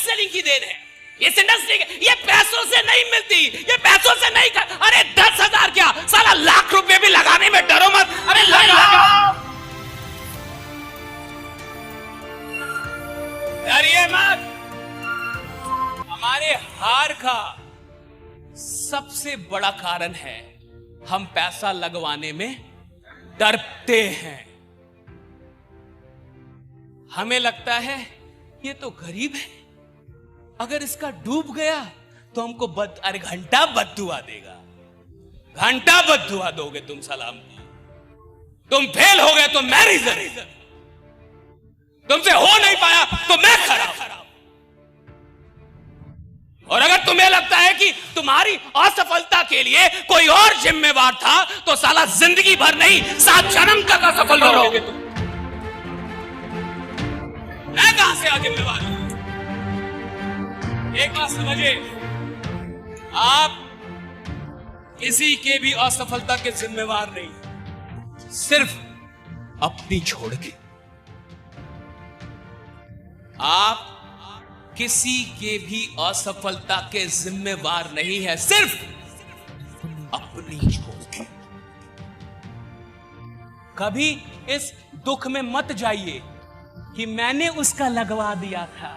Selling की then है। इस इंडस्ट्री ये पैसों से नहीं मिलती, ये पैसों से नहीं कर। अरे 10,000 क्या साला लाख रुपए भी लगाने में डरो मत। अरे लगाओ, डरिए मत। हमारे हार का सबसे बड़ा कारण है हम पैसा लगवाने में डरते हैं। हमें लगता है ये तो गरीब है, अगर इसका डूब गया तो हमको अरे घंटा बद्दुआ देगा, घंटा बद्दुआ दोगे तुम सलाम को। तुम फेल हो गए तो मैं रीजन, तुमसे हो नहीं पाया तो मैं खराब। और अगर तुम्हें लगता है कि तुम्हारी असफलता के लिए कोई और जिम्मेवार था तो साला जिंदगी भर नहीं 7 जन्म तक असफल रहोगे तुम। मैं कहां से जिम्मेवार हूं? एक बात समझिए, आप किसी के भी असफलता के जिम्मेवार नहीं, सिर्फ अपनी छोड़ के। आप किसी के भी असफलता के जिम्मेवार नहीं है, सिर्फ अपनी छोड़ के। कभी इस दुख में मत जाइए कि मैंने उसका लगवा दिया था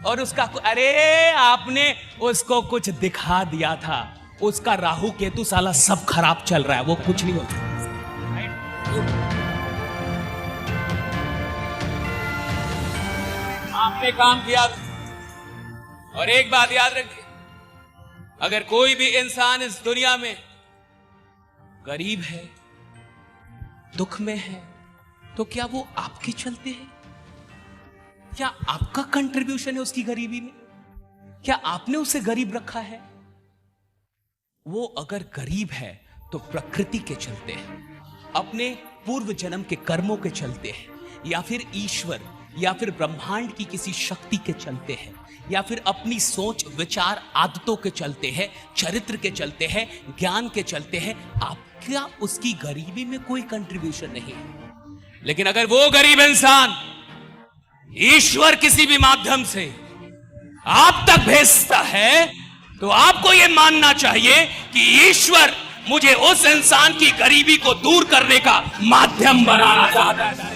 और उसका अरे आपने उसको कुछ दिखा दिया था, उसका राहु केतु साला सब खराब चल रहा है, वो कुछ नहीं होता। आपने काम किया था। और एक बात याद रखिए, अगर कोई भी इंसान इस दुनिया में गरीब है, दुख में है, तो क्या वो आपके चलते हैं? क्या आपका कंट्रीब्यूशन है उसकी गरीबी में? क्या आपने उसे गरीब रखा है? वो अगर गरीब है तो प्रकृति के चलते हैं, अपने पूर्व जन्म के कर्मों के चलते हैं, या फिर ईश्वर या फिर ब्रह्मांड की किसी शक्ति के चलते हैं, या फिर अपनी सोच विचार आदतों के चलते हैं, चरित्र के चलते हैं, ज्ञान के चलते हैं। आपका उसकी गरीबी में कोई कंट्रीब्यूशन नहीं है। लेकिन अगर वो गरीब इंसान ईश्वर किसी भी माध्यम से आप तक भेजता है तो आपको यह मानना चाहिए कि ईश्वर मुझे उस इंसान की गरीबी को दूर करने का माध्यम बनाना चाहता है।